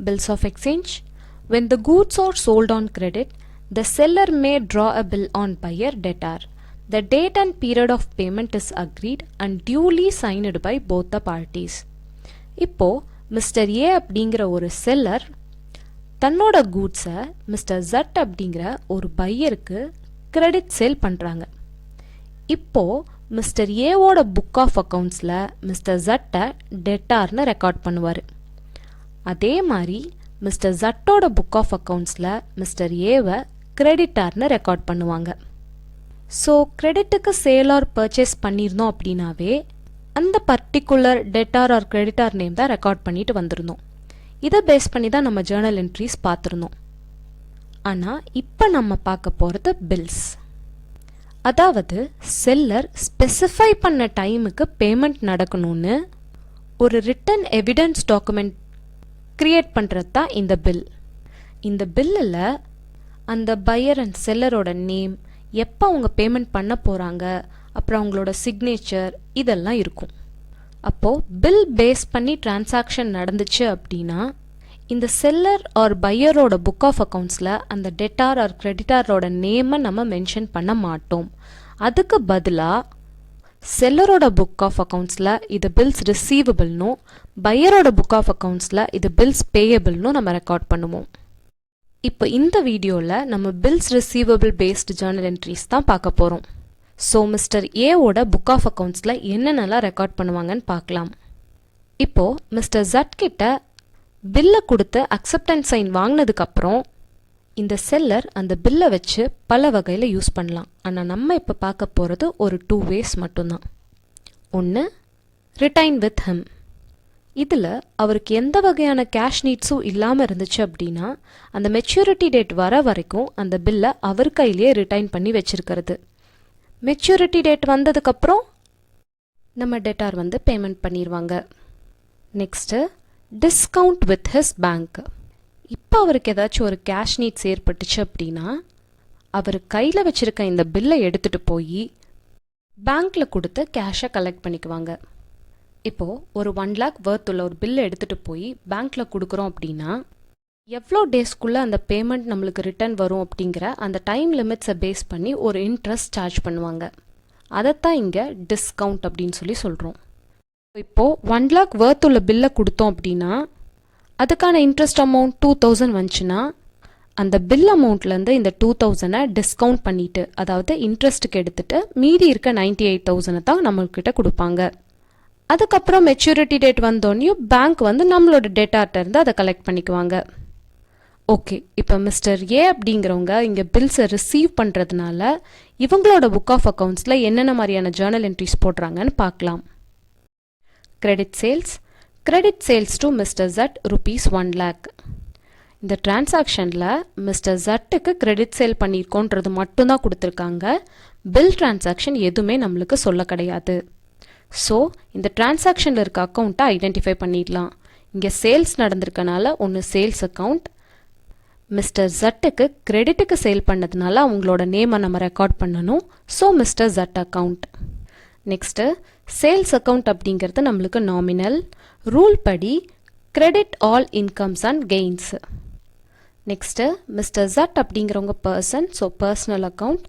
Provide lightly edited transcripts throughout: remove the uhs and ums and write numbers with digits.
Bills of exchange. When the goods are sold on credit, the seller may draw a bill on buyer debtor. The date and period of payment is agreed and duly signed by both the parties. இப்போ mister A அப்படிங்கிற ஒரு seller தன்னோட கூட்ஸை mister Judd அப்படிங்கிற ஒரு பையருக்கு credit sale பண்ணுறாங்க. இப்போ mister ஏவோட book of அக்கவுண்ட்ஸில் மிஸ்டர் ஜட்டை டெட்டார்னு ரெக்கார்ட் பண்ணுவார். அதே மாதிரி மிஸ்டர் ஜட்டோட புக் ஆஃப் அக்கவுண்ட்ஸில் மிஸ்டர் ஏவை கிரெடிட்டார்னு ரெக்கார்ட் பண்ணுவாங்க. ஸோ கிரெடிட்டுக்கு சேல் ஆர் பர்ச்சேஸ் பண்ணியிருந்தோம் அப்படின்னாவே அந்த particular debtor or creditor name தான் ரெக்கார்ட் பண்ணிட்டு வந்திருந்தோம். இதை பேஸ் பண்ணி தான் நம்ம ஜேர்னல் என்ட்ரிஸ் பார்த்துருந்தோம். ஆனால் இப்போ நம்ம பார்க்க போகிறது பில்ஸ். அதாவது செல்லர் ஸ்பெசிஃபை பண்ண டைமுக்கு பேமெண்ட் நடக்கணும்னு ஒரு ரிட்டன் எவிடன்ஸ் டாக்குமெண்ட் கிரியேட் பண்ணுறது தான் இந்த பில். இந்த பில்லில் அந்த பையர் அண்ட் செல்லரோட நேம், எப்போ அவங்க பேமெண்ட் பண்ண போகிறாங்க, அப்புறம் அவங்களோட சிக்னேச்சர் இதெல்லாம் இருக்கும். அப்போது பில் பேஸ் பண்ணி டிரான்சாக்ஷன் நடந்துச்சு அப்படின்னா இந்த செல்லர் ஆர் பையரோட புக் ஆஃப் அக்கவுண்ட்ஸில் அந்த டெட்டார் ஆர் கிரெடிட்டாரோட நேமை நம்ம மென்ஷன் பண்ண மாட்டோம். அதுக்கு பதிலாக செல்லரோட புக் ஆஃப் அக்கவுண்ட்ஸில் இது பில்ஸ் ரிசீவபிள்னும் பையரோட புக் ஆஃப் அக்கவுண்ட்ஸில் இது பில்ஸ் பேயபிள்னும் நம்ம ரெக்கார்ட் பண்ணுவோம். இப்போ இந்த வீடியோவில் நம்ம bills receivable based journal entries தான் பார்க்க போகிறோம். ஸோ மிஸ்டர் ஏவோட புக் ஆஃப் அக்கவுண்ட்ஸில் என்னென்னலாம் ரெக்கார்ட் பண்ணுவாங்கன்னு பார்க்கலாம். இப்போது மிஸ்டர் ஜட் கிட்ட பில்லை கொடுத்து அக்செப்டன்ஸ் சைன் வாங்கினதுக்கப்புறம் இந்த செல்லர் அந்த பில்லை வச்சு பல வகையில் யூஸ் பண்ணலாம். ஆனால் நம்ம இப்போ பார்க்க போகிறது ஒரு 2 ways மட்டும்தான். ஒன்று, ரிட்டைன் வித் ஹிம். இதில் அவருக்கு எந்த வகையான கேஷ் நீட்ஸும் இல்லாமல் இருந்துச்சு அப்படின்னா அந்த மெச்சூரிட்டி டேட் வர வரைக்கும் அந்த பில்லை அவர் கையிலேயே ரிட்டைன் பண்ணி வச்சிருக்கிறது. மெச்சூரிட்டி டேட் வந்ததுக்கப்புறம் நம்ம டெட்டார் வந்து பேமெண்ட் பண்ணிடுவாங்க. Next, discount with his bank. இப்போ அவருக்கு ஏதாச்சும் ஒரு கேஷ் நீட்ஸ் ஏற்பட்டுச்சு அப்படின்னா அவர் கையில் வச்சுருக்க இந்த பில்லை எடுத்துகிட்டு போய் பேங்க்கில் கொடுத்து கேஷை கலெக்ட் பண்ணிக்குவாங்க. இப்போது ஒரு 1 lakh worth உள்ள ஒரு பில்லை எடுத்துகிட்டு போய் பேங்க்கில் கொடுக்குறோம் அப்படின்னா எவ்வளோ டேஸ்க்குள்ளே அந்த பேமெண்ட் நம்மளுக்கு ரிட்டர்ன் வரும் அப்படிங்கிற அந்த டைம் லிமிட்ஸை பேஸ் பண்ணி ஒரு இன்ட்ரெஸ்ட் சார்ஜ் பண்ணுவாங்க. அதைத்தான் இங்கே டிஸ்கவுண்ட் அப்படின்னு சொல்லி சொல்கிறோம். இப்போது 1 lakh worth உள்ள பில்லை கொடுத்தோம் அப்படின்னா அதுக்கான இன்ட்ரெஸ்ட் அமௌண்ட் 2000 வந்துச்சுன்னா அந்த பில் அமௌண்ட்லேருந்து இந்த 2000 டிஸ்கவுண்ட் பண்ணிவிட்டு, அதாவது இன்ட்ரெஸ்ட்டுக்கு எடுத்துகிட்டு மீதி இருக்க 98,000 தான் நம்மள்கிட்ட கொடுப்பாங்க. அதுக்கப்புறம் மெச்சூரிட்டி டேட் வந்தோடனையும் பேங்க் வந்து நம்மளோட டேட்டாட்ட இருந்து அதை கலெக்ட் பண்ணிக்குவாங்க. ஓகே, இப்போ மிஸ்டர் ஏ அப்படிங்கிறவங்க இங்கே பில்ஸை ரிசீவ் பண்ணுறதுனால இவங்களோட புக் ஆஃப் அக்கவுண்ட்ஸில் என்னென்ன மாதிரியான ஜேர்னல் என்ட்ரிஸ் போடுறாங்கன்னு பார்க்கலாம். Credit sales to mister Z ₹1 lakh. இந்த டிரான்சாக்ஷனில் மிஸ்டர் ஜட்டுக்கு கிரெடிட் சேல் பண்ணியிருக்கோன்றது மட்டும்தான் கொடுத்துருக்காங்க. பில் டிரான்சாக்ஷன் எதுவுமே நம்மளுக்கு சொல்ல கிடையாது. ஸோ இந்த டிரான்சாக்ஷனில் இருக்க அக்கௌண்ட்டை ஐடென்டிஃபை பண்ணிடலாம். இங்கே சேல்ஸ் நடந்திருக்கனால ஒன்று சேல்ஸ் அக்கௌண்ட், மிஸ்டர் ஜட்டுக்கு கிரெடிட்டுக்கு சேல் பண்ணதுனால அவங்களோட நேமை நம்ம ரெக்கார்ட் பண்ணணும். So mister Z account. Next, sales account அப்படிங்கிறது நம்மளுக்கு நாமினல். ரூல் படி credit all incomes and gains. Next, mister Judd அப்படிங்கிறவங்க person, so personal account.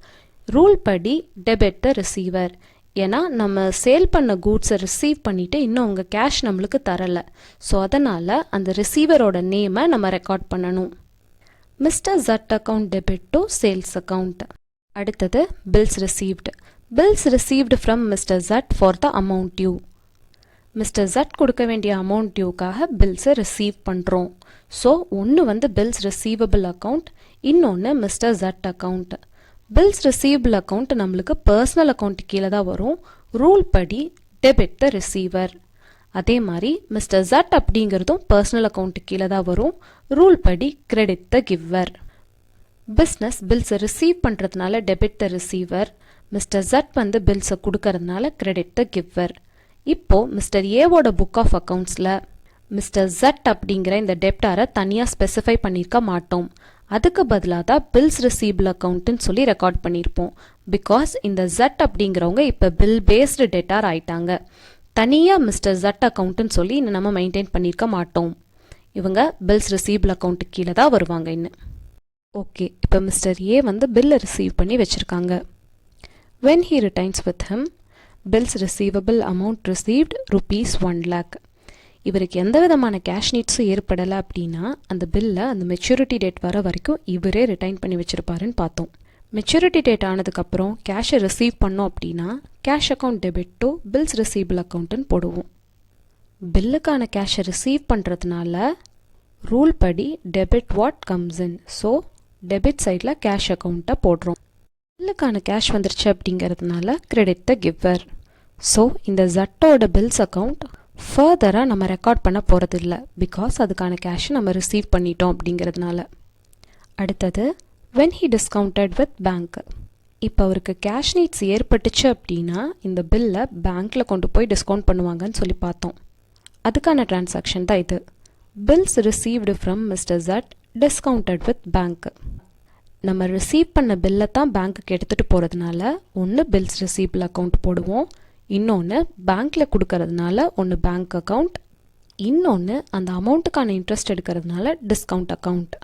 Rule படி டெபிட் த ரிசீவர். ஏன்னா நம்ம சேல் பண்ண கூட்ஸை ரிசீவ் பண்ணிவிட்டு இன்னும் அவங்க கேஷ் நம்மளுக்கு தரலை. ஸோ அதனால் அந்த ரிசீவரோட நேமை நம்ம ரெக்கார்ட் பண்ணணும். Mister Z account debit to sales account. அடுத்தது bills received from mister Judd for the amount due. Mister Judd கொடுக்க வேண்டிய அமௌண்ட் டியூக்காக பில்ஸை ரிசீவ் பண்ணுறோம். ஸோ ஒன்று வந்து பில்ஸ் ரிசீவபிள் அக்கௌண்ட், இன்னொன்று mister Z account. Bills receivable account நம்மளுக்கு பர்சனல் அக்கௌண்ட் கீழே தான் வரும். ரூல் படி டெபிட் த ரிசீவர். அதே மாதிரி மிஸ்டர் ஜட் அப்படிங்கிறதும் பர்சனல் அக்கௌண்ட் கீழே தான் வரும். ரூல் படி கிரெடிட் த கிவர். பிஸ்னஸ் பில்ஸை ரிசீவ் பண்ணுறதுனால debit the receiver. Mister Judd வந்து பில்ஸை கொடுக்கறதுனால கிரெடிட் த கிவர். இப்போது மிஸ்டர் ஏவோட புக் ஆஃப் அக்கவுண்ட்ஸில் மிஸ்டர் ஜட் அப்படிங்கிற இந்த டெப்டாரை தனியாக ஸ்பெசிஃபை பண்ணியிருக்க மாட்டோம். அதுக்கு பதிலாக தான் பில்ஸ் ரிசீவபிள் அக்கௌண்ட்டுன்னு சொல்லி ரெக்கார்ட் பண்ணியிருப்போம். பிகாஸ் இந்த ஜட் அப்படிங்கிறவங்க இப்போ பில் பேஸ்டு டெட்டார் ஆயிட்டாங்க. தனியாக மிஸ்டர் ஜட் அக்கௌண்ட்டுன்னு சொல்லி நம்ம மெயின்டைன் பண்ணியிருக்க மாட்டோம். இவங்க பில்ஸ் ரிசீவபிள் அக்கௌண்ட்டுக்கு கீழே தான் வருவாங்க இன்னும். ஓகே, இப்போ மிஸ்டர் ஏ வந்து பில்லை ரிசீவ் பண்ணி வச்சுருக்காங்க. when he returns with him bills receivable amount received rupees 1 lakh. இவருக்கு எந்த விதமான கேஷ் நீட்ஸும் ஏற்படலை அப்படின்னா அந்த பில்லை அந்த மெச்சூரிட்டி டேட் வர வரைக்கும் இவரே ரிட்டைன் பண்ணி வச்சுருப்பாருன்னு பார்த்தோம். மெச்சூரிட்டி டேட் ஆனதுக்கப்புறம் கேஷை ரிசீவ் பண்ணோம் அப்படின்னா cash account debit to bills receivable அக்கௌண்ட்டுன்னு போடுவோம். பில்லுக்கான கேஷை ரிசீவ் பண்ணுறதுனால ரூல் படி debit what comes in, so debit சைடில் கேஷ் அக்கௌண்ட்டை போடுறோம். பில்லுக்கான கேஷ் வந்துருச்சு அப்படிங்கிறதுனால கிரெடிட் த கிவர். ஸோ இந்த ஜட்டோட பில்ஸ் அக்கௌண்ட் ஃபர்தராக நம்ம ரெக்கார்ட் பண்ண போகிறது இல்லை, பிகாஸ் அதுக்கான கேஷை நம்ம ரிசீவ் பண்ணிட்டோம் அப்படிங்கிறதுனால. அடுத்தது when he discounted with bank. இப்போ அவருக்கு கேஷ் நீட்ஸ் ஏற்பட்டுச்சு அப்படின்னா இந்த பில்லை பேங்க்கில் கொண்டு போய் டிஸ்கவுண்ட் பண்ணுவாங்கன்னு சொல்லி பார்த்தோம். அதுக்கான டிரான்சாக்ஷன் தான் இது. Bills received from mister Z discounted with bank. நம்ம ரிசீவ் பண்ண பில்லை தான் பேங்க்குக்கு எடுத்துகிட்டு போகிறதுனால ஒன்று பில்ஸ் ரிசீவபிள் அக்கௌண்ட் போடுவோம், இன்னொன்று பேங்க்கில் கொடுக்கறதுனால ஒன்று பேங்க் அக்கௌண்ட், இன்னொன்று அந்த அமௌண்ட்டுக்கான இன்ட்ரெஸ்ட் எடுக்கிறதுனால discount account.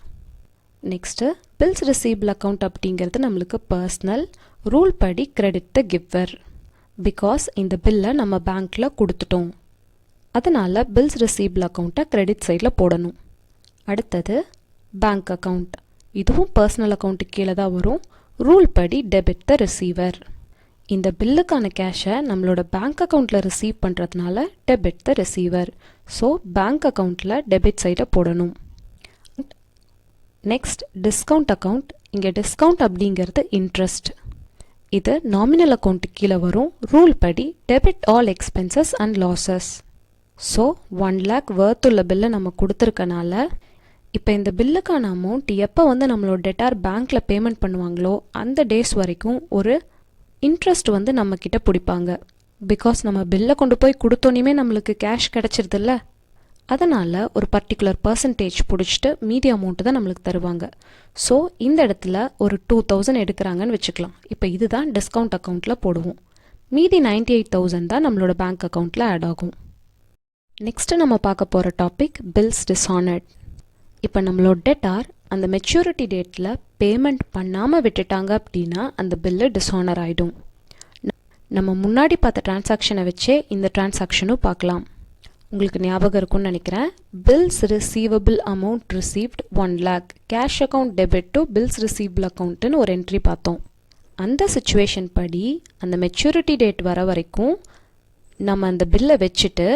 Next bills receivable account அப்படிங்கிறது நம்மளுக்கு பர்சனல், ரூல் படி கிரெடிட் த கிவர், பிகாஸ் இந்த பில்லை நம்ம பேங்க்கில் கொடுத்துட்டோம். அதனால் பில்ஸ் ரிசீவபிள் அக்கௌண்ட்டை கிரெடிட் சைடில் போடணும். அடுத்தது பேங்க் அக்கௌண்ட். இதுவும் பர்சனல் அக்கௌண்ட்டுக்கு கீழே தான் வரும். ரூல் படி டெபிட் த ரிசீவர். இந்த பில்லுக்கான கேஷை நம்மளோட பேங்க் அக்கௌண்ட்டில் ரிசீவ் பண்ணுறதுனால debit the receiver. So bank அக்கௌண்ட்டில் டெபிட் சைடை போடணும். Next discount account. இங்கே டிஸ்கவுண்ட் அப்படிங்கிறது இன்ட்ரெஸ்ட். இது நாமினல் அக்கௌண்ட்டுக்கு கீழே வரும். ரூல் படி debit all expenses and losses. So 1 lakh worth உள்ள பில்லை நம்ம கொடுத்துருக்கனால இப்போ இந்த பில்லுக்கான அமௌண்ட் எப்போ வந்து நம்மளோட டெட்டார் பேங்க்கில் பேமெண்ட் பண்ணுவாங்களோ அந்த டேஸ் வரைக்கும் ஒரு இன்ட்ரெஸ்ட் வந்து நம்மக்கிட்ட பிடிப்பாங்க. பிகாஸ் நம்ம பில்லை கொண்டு போய் கொடுத்தோன்னே நம்மளுக்கு கேஷ் கிடச்சிருதில்ல, அதனால் ஒரு பர்டிகுலர் பர்சன்டேஜ் பிடிச்சிட்டு மீதி அமௌண்ட்டு தான் நம்மளுக்கு தருவாங்க. ஸோ இந்த இடத்துல ஒரு 2000 எடுக்கிறாங்கன்னு வச்சுக்கலாம். இப்போ இதுதான் டிஸ்கவுண்ட் அக்கௌண்ட்டில் போடுவோம். மீதி 98,000 தான் நம்மளோட பேங்க் அக்கௌண்ட்டில் ஆட் ஆகும். நெக்ஸ்ட்டு நம்ம பார்க்க போகிற டாபிக் பில்ஸ் dishonoured. இப்போ நம்மளோட டெட்டார் அந்த மெச்சூரிட்டி டேட்டில் பேமெண்ட் பண்ணாமல் விட்டுட்டாங்க அப்படின்னா அந்த பில்லு டிஸானர் ஆகிடும். நம்ம முன்னாடி பார்த்த டிரான்சாக்ஷனை வச்சே இந்த டிரான்சாக்ஷனும் பார்க்கலாம். உங்களுக்கு ஞாபகம் இருக்கும்னு நினைக்கிறேன். Bills receivable amount received 1 lakh, cash account debit to bills receivable அக்கௌண்ட்டுன்னு ஒரு என்ட்ரி பார்த்தோம். அந்த சிச்சுவேஷன் படி அந்த மெச்சூரிட்டி டேட் வர வரைக்கும் நம்ம அந்த பில்லை வச்சுட்டு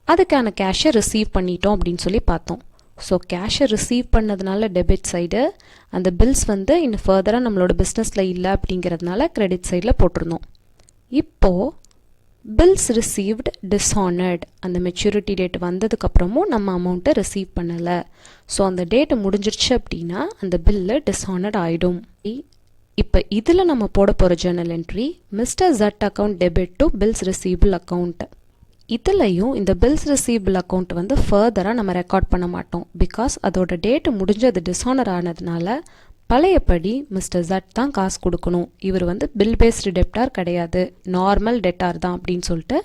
அதுக்கான கேஷை ரிசீவ் பண்ணிட்டோம் அப்படின்னு சொல்லி பார்த்தோம். ஸோ கேஷை ரிசீவ் பண்ணதுனால டெபிட் சைடு, அந்த பில்ஸ் வந்து இன்னும் ஃபர்தராக நம்மளோட பிஸ்னஸில் இல்லை அப்படிங்கிறதுனால கிரெடிட் சைடில் போட்டிருந்தோம். இப்போது பில்ஸ் ரிசீவ்டு dishonoured, அந்த மெச்சூரிட்டி டேட் வந்ததுக்கப்புறமும் நம்ம அமௌண்ட்டை ரிசீவ் பண்ணலை. ஸோ அந்த டேட்டு முடிஞ்சிருச்சு அப்படின்னா அந்த பில்லு dishonoured ஆகிடும். இப்போ இதில் நம்ம போட போகிற journal entry mister Z account debit to bills receivable account. இதுலையும் இந்த பில்ஸ் ரிசீவபிள் அக்கௌண்ட் வந்து ஃபர்தராக நம்ம ரெக்கார்ட் பண்ண மாட்டோம். பிகாஸ் அதோட டேட்டு முடிஞ்சு அது டிஸானர் ஆனதுனால பழையபடி மிஸ்டர் ஜட் தான் காசு கொடுக்கணும். இவர் வந்து பில் பேஸ்டு டெப்டார் கிடையாது, நார்மல் டெட்டார் தான் அப்படின்னு சொல்லிட்டு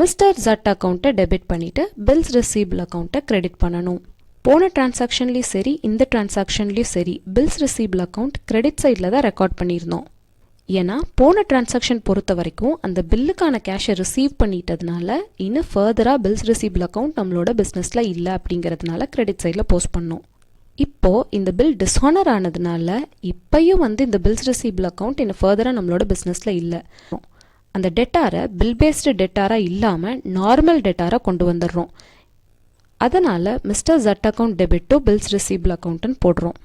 மிஸ்டர் ஜட் அக்கௌண்ட்டை டெபிட் பண்ணிவிட்டு பில்ஸ் ரிசீவபிள் அக்கௌண்ட்டை கிரெடிட் பண்ணணும். போன டிரான்சாக்ஷன்லேயும் சரி இந்த டிரான்சாக்ஷன்லேயும் சரி பில்ஸ் ரிசீவபிள் அக்கௌண்ட் கிரெடிட் சைடில் தான் ரெக்கார்ட் பண்ணியிருந்தோம். ஏன்னா போன டிரான்சாக்ஷன் பொறுத்த வரைக்கும் அந்த பில்லுக்கான கேஷை ரிசீவ் பண்ணிட்டதுனால இன்னும் ஃபர்தராக பில்ஸ் ரிசீவபிள் அக்கௌண்ட் நம்மளோட பிஸ்னஸில் இல்லை அப்படிங்கிறதுனால கிரெடிட் சைடில் போஸ்ட் பண்ணோம். இப்போது இந்த பில் டிஸானர் ஆனதுனால இப்போயும் வந்து இந்த பில்ஸ் ரிசீவபிள் அக்கௌண்ட் இன்னும் ஃபர்தராக நம்மளோட பிஸ்னஸில் இல்லை. அந்த டெட்டாரை பில் பேஸ்டு டெட்டாராக இல்லாமல் நார்மல் டெட்டாராக கொண்டு வந்துடுறோம். அதனால் mister Z account debit to bills receivable அக்கௌண்ட்டுன்னு போடுறோம்.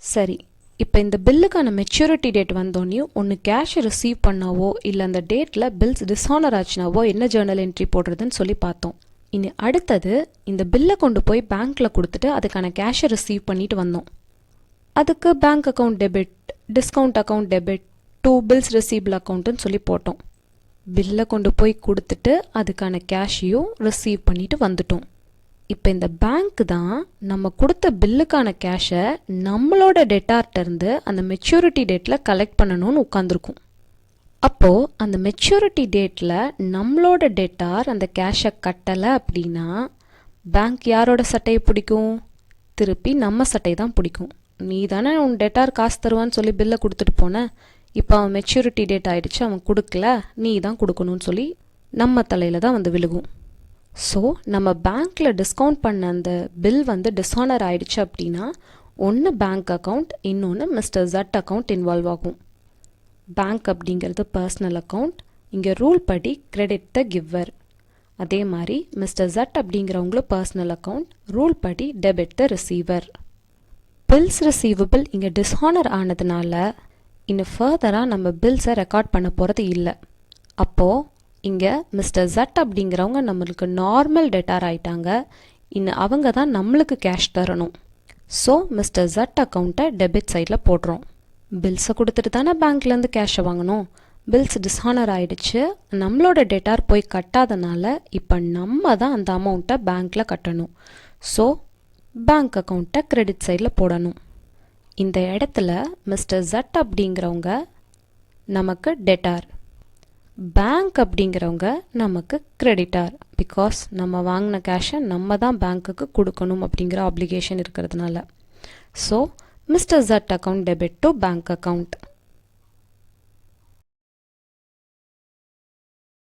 சரி, இப்போ இந்த பில்லுக்கான மெச்சூரிட்டி டேட் வந்தோடனையும் ஒன்று கேஷை ரிசீவ் பண்ணாவோ இல்லை அந்த டேட்டில் பில்ஸ் டிஸானர் ஆச்சுனாவோ என்ன ஜர்னல் என்ட்ரி போடுறதுன்னு சொல்லி பார்த்தோம். இனி அடுத்தது இந்த பில்லை கொண்டு போய் பேங்க்கில் கொடுத்துட்டு அதுக்கான கேஷை ரிசீவ் பண்ணிட்டு வந்தோம். அதுக்கு bank account debit, discount account debit to bills receivable அக்கௌண்ட்டுன்னு சொல்லி போட்டோம். பில்லை கொண்டு போய் கொடுத்துட்டு அதுக்கான கேஷையும் ரிசீவ் பண்ணிட்டு வந்துட்டோம். இப்போ இந்த பேங்க் தான் நம்ம கொடுத்த பில்லுக்கான கேஷை நம்மளோட டெட்டார்ட்டேருந்து அந்த மெச்சூரிட்டி டேட்டில் கலெக்ட் பண்ணணும்னு உட்காந்துருக்கும். அப்போது அந்த மெச்சூரிட்டி டேட்டில் நம்மளோட டெட்டார் அந்த கேஷை கட்டலை அப்படின்னா பேங்க் யாரோட சட்டையை பிடிக்கும்? திருப்பி நம்ம சட்டை தான் பிடிக்கும். நீ தானே உன் டெட்டார் காசு தருவான்னு சொல்லி பில்லை கொடுத்துட்டு போன, இப்போ அவன் மெச்சூரிட்டி டேட் ஆகிடுச்சு, அவன் கொடுக்கல, நீ தான் கொடுக்கணும்னு சொல்லி நம்ம தலையில் தான் வந்து விழுகும். ஸோ நம்ம பேங்க்கில் டிஸ்கவுண்ட் பண்ண அந்த பில் வந்து டிஸ்ஹானர் ஆகிடுச்சு அப்படின்னா ஒன்று பேங்க் அக்கௌண்ட், இன்னொன்று மிஸ்டர் ஜட் அக்கௌண்ட் இன்வால்வ் ஆகும். பேங்க் அப்படிங்கிறது பர்சனல் அக்கௌண்ட், இங்கே ரூல் படி கிரெடிட் த கிவர். அதே மாதிரி மிஸ்டர் ஜட் அப்படிங்கிறவங்களும் பர்சனல் அக்கௌண்ட், ரூல் படி debit the receiver. Bills receivable இங்கே டிஸ்ஹானர் ஆனதுனால இன்னும் ஃபர்தராக நம்ம பில்ஸை ரெக்கார்ட் பண்ண போகிறது இல்லை. அப்போது இங்கே மிஸ்டர் ஜட் அப்படிங்கிறவங்க நம்மளுக்கு நார்மல் டெட்டார் ஆயிட்டாங்க. இன்னும் அவங்க தான் நம்மளுக்கு கேஷ் தரணும். ஸோ மிஸ்டர் ஜட் அக்கௌண்ட்டை டெபிட் சைடில் போடுறோம். பில்ஸை கொடுத்துட்டு தானே பேங்க்லேருந்து கேஷை வாங்கணும். பில்ஸ் டிஸ்ஹானர் ஆகிடுச்சு, நம்மளோட டெட்டார் போய் கட்டாதனால இப்போ நம்ம தான் அந்த அமௌண்ட்டை பேங்க்கில் கட்டணும். ஸோ பேங்க் அக்கௌண்ட்டை கிரெடிட் சைடில் போடணும். இந்த இடத்துல மிஸ்டர் ஜட் அப்படிங்கிறவங்க நமக்கு டெட்டார், பேங்க் அப்படிங்கிறவங்க நமக்கு கிரெடிட்டார். பிகாஸ் நம்ம வாங்கின கேஷை நம்ம தான் பேங்க்குக்கு கொடுக்கணும் அப்படிங்கிற ஆப்ளிகேஷன் இருக்கிறதுனால. So mister Z account debit to bank account.